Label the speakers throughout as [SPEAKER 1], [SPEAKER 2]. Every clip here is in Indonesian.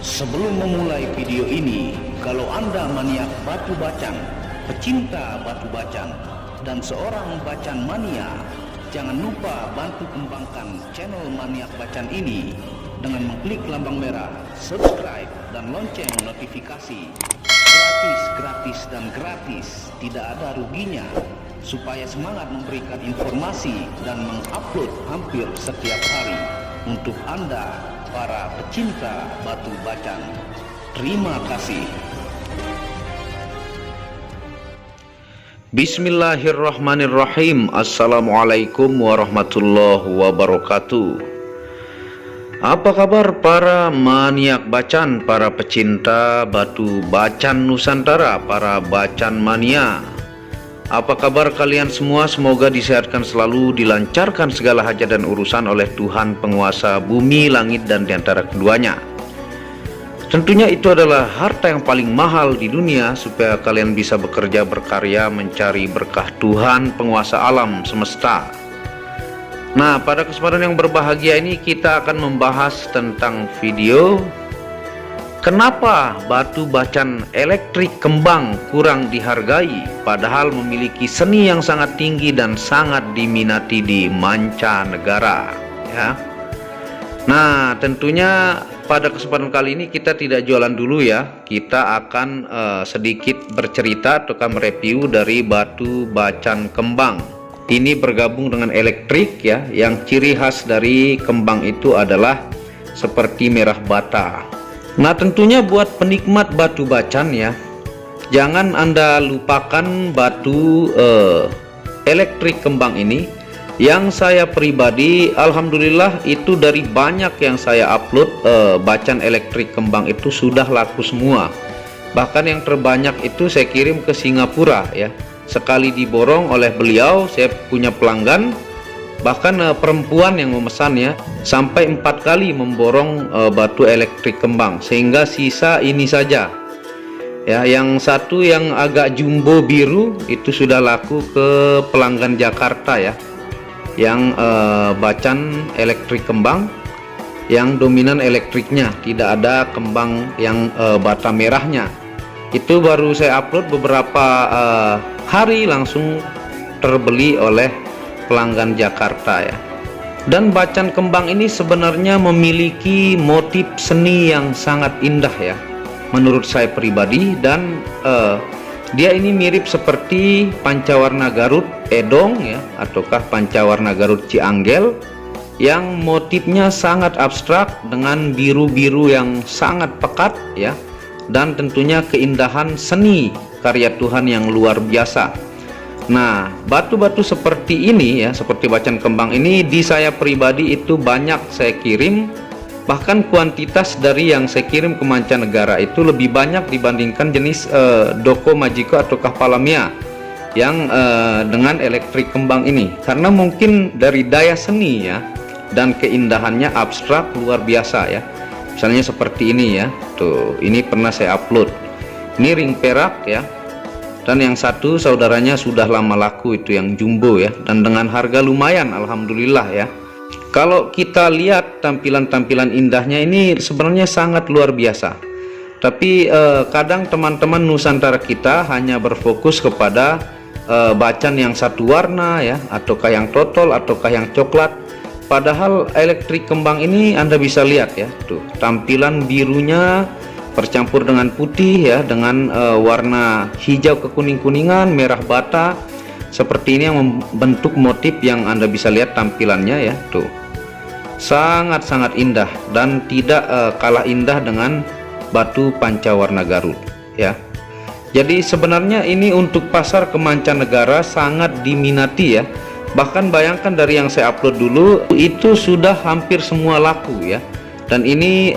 [SPEAKER 1] Sebelum memulai video ini, kalau Anda maniak batu bacang, pecinta batu bacang, dan seorang bacan mania, jangan lupa bantu kembangkan channel Maniak Bacan ini dengan mengklik lambang merah, subscribe, dan lonceng notifikasi. Gratis dan gratis, tidak ada ruginya, supaya semangat memberikan informasi dan mengupload hampir setiap hari untuk Anda, para pecinta batu bacang. Terima kasih.
[SPEAKER 2] Bismillahirrahmanirrahim. Assalamualaikum warahmatullahi wabarakatuh. Apa kabar para maniak bacan, para pecinta batu bacan Nusantara, para bacan mania? Apa kabar kalian semua? Semoga disehatkan selalu, dilancarkan segala hajat dan urusan oleh Tuhan penguasa bumi, langit, dan diantara keduanya. Tentunya itu adalah harta yang paling mahal di dunia, supaya kalian bisa bekerja, berkarya, mencari berkah Tuhan penguasa alam semesta. Nah, pada kesempatan yang berbahagia ini kita akan membahas tentang video kenapa batu bacan elektrik kembang kurang dihargai, padahal memiliki seni yang sangat tinggi dan sangat diminati di mancanegara, ya. Nah, tentunya pada kesempatan kali ini kita tidak jualan dulu ya. Kita akan sedikit bercerita atau mereview dari batu bacan kembang. Ini bergabung dengan elektrik ya, yang ciri khas dari kembang itu adalah seperti merah bata. Nah, tentunya buat penikmat batu bacan ya, jangan Anda lupakan batu elektrik kembang ini. Yang saya pribadi, alhamdulillah, itu dari banyak yang saya upload, bacan elektrik kembang itu sudah laku semua. Bahkan yang terbanyak itu saya kirim ke Singapura ya. Sekali diborong oleh beliau, saya punya pelanggan, bahkan perempuan yang memesan ya, sampai 4 kali memborong batu elektrik kembang, sehingga sisa ini saja ya. Yang satu yang agak jumbo biru itu sudah laku ke pelanggan Jakarta ya, yang bacan elektrik kembang yang dominan elektriknya, tidak ada kembang yang bata merahnya. Itu baru saya upload beberapa hari, langsung terbeli oleh pelanggan Jakarta ya. Dan bacan kembang ini sebenarnya memiliki motif seni yang sangat indah ya, menurut saya pribadi. Dan dia ini mirip seperti pancawarna Garut Edong ya, ataukah pancawarna Garut Cianggel, yang motifnya sangat abstrak dengan biru-biru yang sangat pekat ya, dan tentunya keindahan seni karya Tuhan yang luar biasa. Nah, batu-batu seperti ini ya, seperti bacan kembang ini, di saya pribadi itu banyak saya kirim. Bahkan kuantitas dari yang saya kirim ke mancanegara itu lebih banyak dibandingkan jenis Doko Majiko atau Palamia yang dengan elektrik kembang ini, karena mungkin dari daya seni ya dan keindahannya abstrak luar biasa ya. Misalnya seperti ini ya, tuh, ini pernah saya upload. Ini ring perak ya, dan yang satu saudaranya sudah lama laku, itu yang jumbo ya, dan dengan harga lumayan, alhamdulillah ya. Kalau kita lihat tampilan-tampilan indahnya ini sebenarnya sangat luar biasa. Tapi kadang teman-teman Nusantara kita hanya berfokus kepada bacan yang satu warna ya, ataukah yang totol, ataukah yang coklat. Padahal elektrik kembang ini Anda bisa lihat ya, tuh, tampilan birunya bercampur dengan putih ya, dengan warna hijau kekuning-kuningan, merah bata, seperti ini yang membentuk motif yang Anda bisa lihat tampilannya ya, tuh, sangat-sangat indah dan tidak kalah indah dengan batu pancawarna Garut ya. Jadi sebenarnya ini untuk pasar kemancanegara sangat diminati ya. Bahkan bayangkan dari yang saya upload dulu itu sudah hampir semua laku ya. Dan ini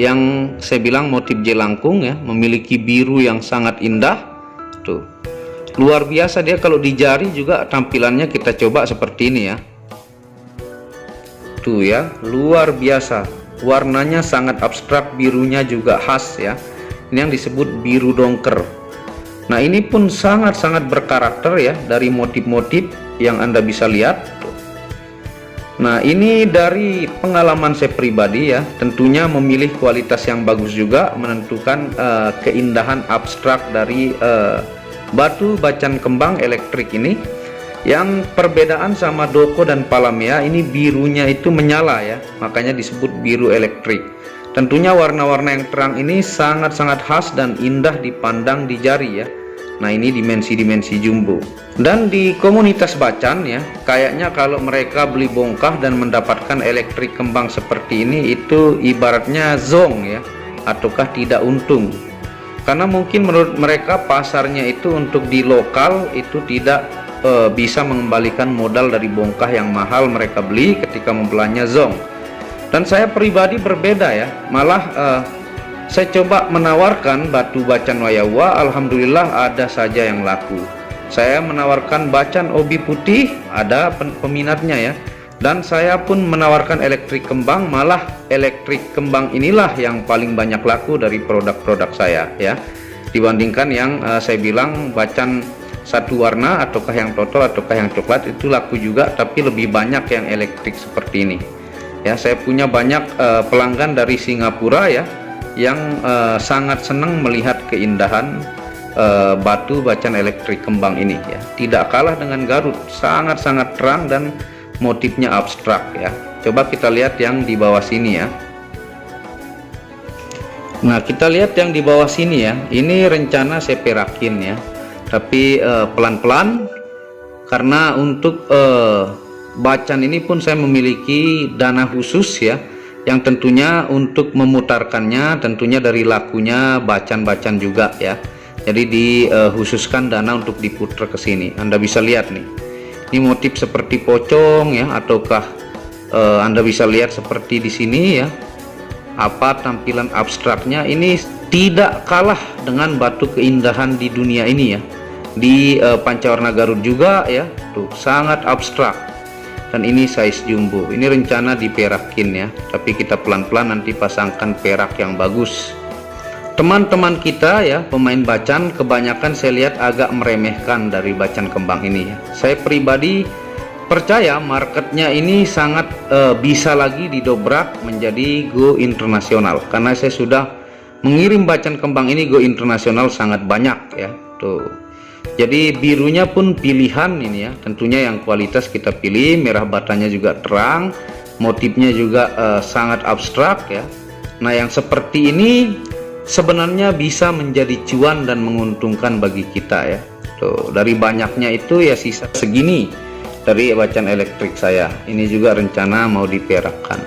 [SPEAKER 2] yang saya bilang motif jelangkung ya, memiliki biru yang sangat indah, tuh, luar biasa dia. Kalau di jari juga tampilannya kita coba seperti ini ya, tuh ya, luar biasa. Warnanya sangat abstrak, birunya juga khas ya. Ini yang disebut biru dongker. Nah, ini pun sangat-sangat berkarakter ya, dari motif-motif yang Anda bisa lihat. Nah, ini dari pengalaman saya pribadi ya, tentunya memilih kualitas yang bagus juga menentukan keindahan abstrak dari batu bacan kembang elektrik ini. Yang perbedaan sama doko dan palamea, ini birunya itu menyala ya, makanya disebut biru elektrik. Tentunya warna-warna yang terang ini sangat-sangat khas dan indah dipandang di jari ya. Nah, ini dimensi-dimensi jumbo. Dan di komunitas bacan ya, kayaknya kalau mereka beli bongkah dan mendapatkan elektrik kembang seperti ini, itu ibaratnya zong ya, ataukah tidak untung. Karena mungkin menurut mereka pasarnya itu untuk di lokal itu tidak bisa mengembalikan modal dari bongkah yang mahal mereka beli ketika membelahnya zong. Dan saya pribadi berbeda ya, malah saya coba menawarkan batu bacan wayawa, alhamdulillah ada saja yang laku. Saya menawarkan bacan obi putih, ada peminatnya ya. Dan saya pun menawarkan elektrik kembang, malah elektrik kembang inilah yang paling banyak laku dari produk-produk saya ya. Dibandingkan yang saya bilang bacan satu warna ataukah yang total ataukah yang coklat, itu laku juga, tapi lebih banyak yang elektrik seperti ini ya. Saya punya banyak pelanggan dari Singapura ya, yang sangat senang melihat keindahan batu bacan elektrik kembang ini ya. Tidak kalah dengan Garut, sangat-sangat terang dan motifnya abstrak ya. Coba kita lihat yang di bawah sini ya. Nah, kita lihat yang di bawah sini ya, ini rencana saya perakin ya, tapi pelan-pelan, karena untuk bacan ini pun saya memiliki dana khusus ya, yang tentunya untuk memutarkannya tentunya dari lakunya bacan-bacan juga ya. Jadi dikhususkan dana untuk diputar ke sini. Anda bisa lihat nih, ini motif seperti pocong ya, ataukah Anda bisa lihat seperti di sini ya, apa tampilan abstraknya. Ini tidak kalah dengan batu keindahan di dunia ini ya, di Pancawarna Garut juga ya, tuh sangat abstrak. Dan ini size jumbo, ini rencana diperakin ya, tapi kita pelan-pelan nanti pasangkan perak yang bagus. Teman-teman kita ya, pemain bacan kebanyakan saya lihat agak meremehkan dari bacan kembang ini ya. Saya pribadi percaya marketnya ini sangat bisa lagi didobrak menjadi go internasional, karena saya sudah mengirim bacan kembang ini go internasional sangat banyak ya. Tuh, jadi birunya pun pilihan ini ya, tentunya yang kualitas kita pilih. Merah batanya juga terang, motifnya juga sangat abstrak ya. Nah, yang seperti ini sebenarnya bisa menjadi cuan dan menguntungkan bagi kita ya. Tuh, dari banyaknya itu ya sisa segini dari bacan elektrik saya. Ini juga rencana mau diperakkan.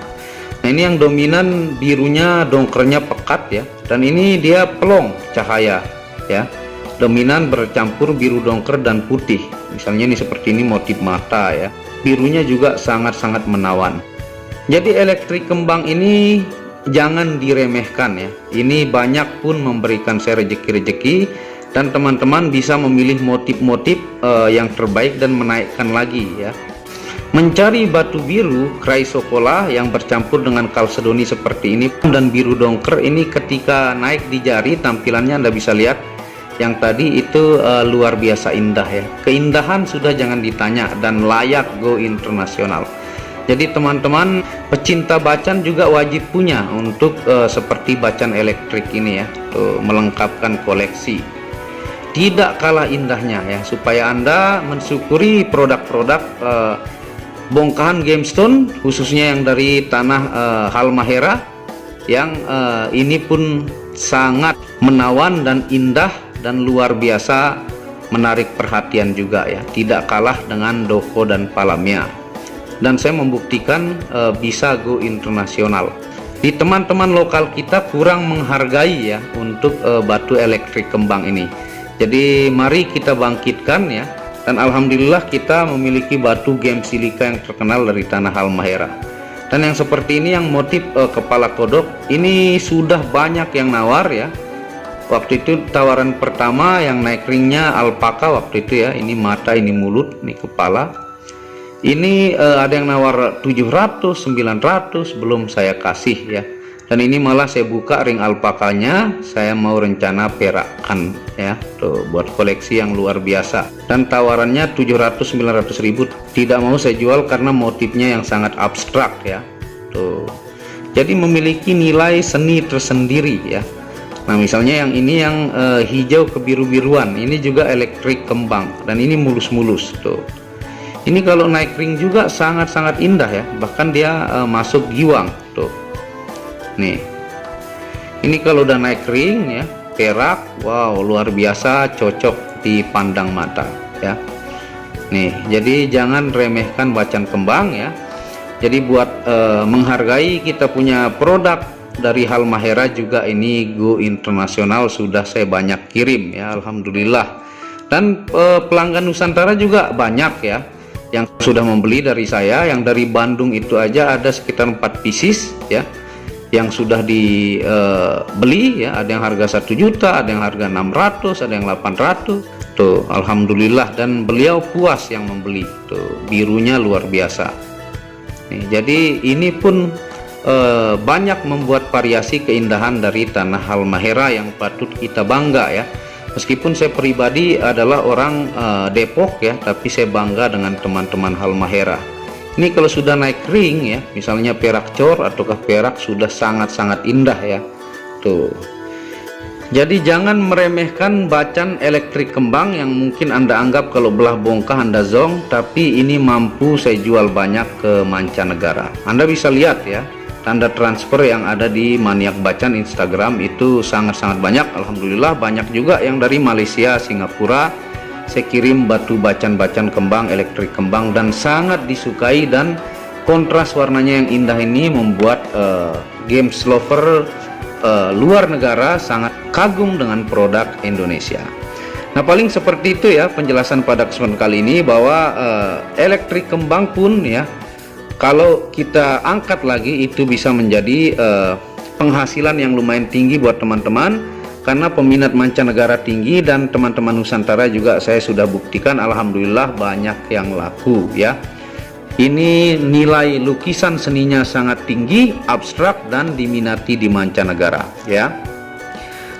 [SPEAKER 2] Nah, ini yang dominan birunya, dongkernya pekat ya, dan ini dia pelong cahaya ya, dominan bercampur biru dongker dan putih. Misalnya ini seperti ini motif mata ya, birunya juga sangat-sangat menawan. Jadi elektrik kembang ini jangan diremehkan ya, ini banyak pun memberikan saya rejeki-rejeki, dan teman-teman bisa memilih motif-motif yang terbaik dan menaikkan lagi ya. Mencari batu biru chrysocolla yang bercampur dengan chalcedony seperti ini dan biru dongker ini, ketika naik di jari tampilannya Anda bisa lihat yang tadi itu luar biasa indah ya. Keindahan sudah jangan ditanya dan layak go internasional. Jadi teman-teman pecinta bacan juga wajib punya untuk seperti bacan elektrik ini ya, tuh, melengkapkan koleksi. Tidak kalah indahnya ya, supaya Anda mensyukuri produk-produk bongkahan gemstone khususnya yang dari tanah Halmahera, yang ini pun sangat menawan dan indah dan luar biasa menarik perhatian juga ya, tidak kalah dengan doko dan palamea. Dan saya membuktikan bisa go internasional. Di teman-teman lokal kita kurang menghargai ya untuk batu elektrik kembang ini. Jadi mari kita bangkitkan ya. Dan alhamdulillah kita memiliki batu gem silika yang terkenal dari tanah Halmahera. Dan yang seperti ini yang motif kepala kodok ini sudah banyak yang nawar ya. Waktu itu tawaran pertama yang naik ringnya alpaka waktu itu ya. Ini mata, ini mulut, ini kepala. Ini ada yang nawar 700, 900, belum saya kasih ya. Dan ini malah saya buka ring alpakanya, saya mau rencana perakkan ya, tuh buat koleksi yang luar biasa. Dan tawarannya 700-900 ribu, tidak mau saya jual karena motifnya yang sangat abstrak ya, tuh. Jadi memiliki nilai seni tersendiri ya. Nah misalnya yang ini yang hijau kebiru-biruan, ini juga elektrik kembang dan ini mulus-mulus tuh. Ini kalau naik ring juga sangat-sangat indah ya, bahkan dia masuk giwang tuh. Nih, ini kalau udah naik ring ya, perak, wow luar biasa, cocok dipandang mata ya. Nih, jadi jangan remehkan bacan kembang ya. Jadi buat menghargai kita punya produk dari Halmahera juga, ini go internasional sudah saya banyak kirim ya, alhamdulillah. Dan pelanggan Nusantara juga banyak ya yang sudah membeli dari saya. Yang dari Bandung itu aja ada sekitar 4 pieces ya yang sudah dibeli ya, ada yang harga 1 juta, ada yang harga 600, ada yang 800 tuh, alhamdulillah. Dan beliau puas yang membeli tuh, birunya luar biasa nih. Jadi ini pun banyak membuat variasi keindahan dari tanah Halmahera yang patut kita bangga ya. Meskipun saya pribadi adalah orang Depok ya, tapi saya bangga dengan teman-teman Halmahera. Ini kalau sudah naik ring ya, misalnya perak cor ataukah perak, sudah sangat-sangat indah ya tuh. Jadi jangan meremehkan bacan elektrik kembang yang mungkin Anda anggap kalau belah bongkah Anda zong, tapi ini mampu saya jual banyak ke mancanegara. Anda bisa lihat ya, tanda transfer yang ada di Maniak Bacan Instagram itu sangat-sangat banyak, alhamdulillah. Banyak juga yang dari Malaysia, Singapura. Saya kirim batu bacan-bacan kembang, elektrik kembang, dan sangat disukai. Dan kontras warnanya yang indah ini membuat games lover luar negara sangat kagum dengan produk Indonesia. Nah paling seperti itu ya penjelasan pada kesempatan kali ini, bahwa elektrik kembang pun ya, kalau kita angkat lagi itu bisa menjadi penghasilan yang lumayan tinggi buat teman-teman, karena peminat mancanegara tinggi. Dan teman-teman Nusantara juga saya sudah buktikan alhamdulillah banyak yang laku ya. Ini nilai lukisan seninya sangat tinggi, abstrak, dan diminati di mancanegara ya.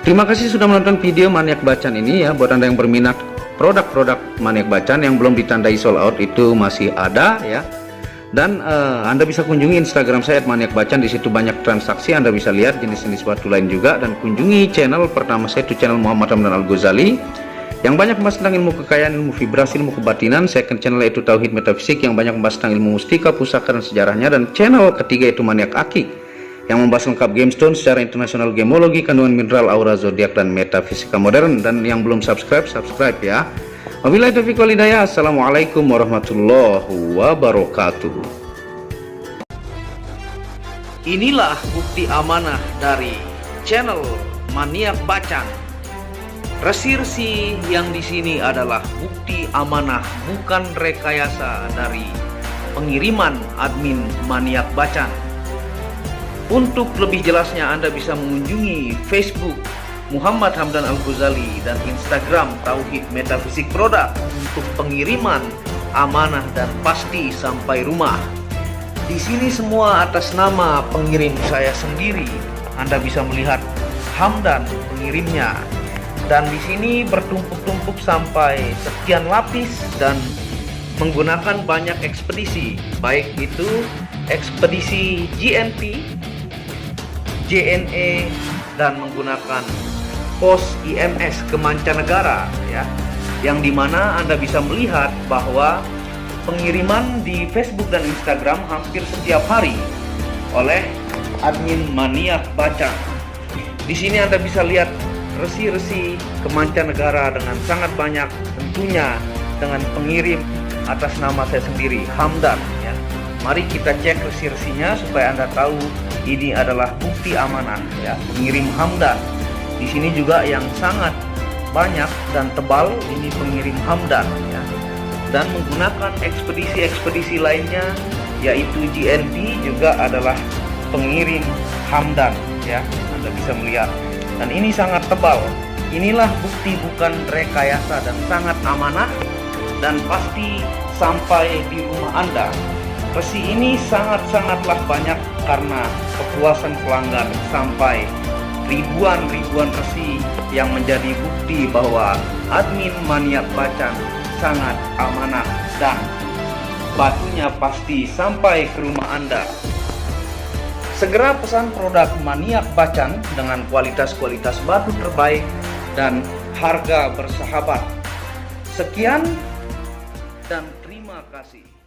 [SPEAKER 2] Terima kasih sudah menonton video Maniak Bacan ini ya. Buat Anda yang berminat produk-produk Maniak Bacan yang belum ditandai sold out itu masih ada ya. Dan Anda bisa kunjungi Instagram saya @maniakbacan, di situ banyak transaksi. Anda bisa lihat jenis-jenis batu lain juga. Dan kunjungi channel pertama saya, itu channel Muhammad Hamdan Al-Ghazali, yang banyak membahas tentang ilmu kekayaan, ilmu vibrasi, ilmu kebatinan. Second channel yaitu Tauhid Metafisik, yang banyak membahas tentang ilmu mustika, pusaka, dan sejarahnya. Dan channel ketiga yaitu Maniak Akik, yang membahas lengkap gemstone secara internasional, gemologi, kandungan mineral, aura, zodiak, dan metafisika modern. Dan yang belum subscribe ya. Wabillahi taufiq wal hidayah. Assalamualaikum warahmatullahi wabarakatuh.
[SPEAKER 1] Inilah bukti amanah dari channel Maniak Bacan. Resi-resi yang di sini adalah bukti amanah, bukan rekayasa dari pengiriman admin Maniak Bacan. Untuk lebih jelasnya Anda bisa mengunjungi Facebook Muhammad Hamdan Al-Ghazali dan Instagram Tauhid Metafisik Produk untuk pengiriman amanah dan pasti sampai rumah. Di sini semua atas nama pengirim saya sendiri. Anda bisa melihat Hamdan pengirimnya. Dan di sini bertumpuk-tumpuk sampai sekian lapis dan menggunakan banyak ekspedisi, baik itu ekspedisi GNP, JNE, dan menggunakan pos IMS ke mancanegara ya, yang dimana Anda bisa melihat bahwa pengiriman di Facebook dan Instagram hampir setiap hari oleh admin Maniak Bacan. Di sini Anda bisa lihat resi-resi ke mancanegara dengan sangat banyak, tentunya dengan pengirim atas nama saya sendiri, Hamdan ya. Mari kita cek resi-resinya supaya Anda tahu ini adalah bukti amanah ya, pengirim Hamdan. Di sini juga yang sangat banyak dan tebal, ini pengirim Hamdan ya. Dan menggunakan ekspedisi-ekspedisi lainnya yaitu GNP juga adalah pengirim Hamdan ya. Anda bisa melihat. Dan ini sangat tebal. Inilah bukti bukan rekayasa dan sangat amanah dan pasti sampai di rumah Anda. Resi ini sangat-sangatlah banyak
[SPEAKER 2] karena kepuasan pelanggan sampai ribuan resi yang menjadi bukti bahwa admin Maniak Bacan sangat amanah dan batunya pasti sampai ke rumah Anda. Segera pesan produk Maniak Bacan dengan kualitas batu terbaik dan harga bersahabat. Sekian dan terima kasih.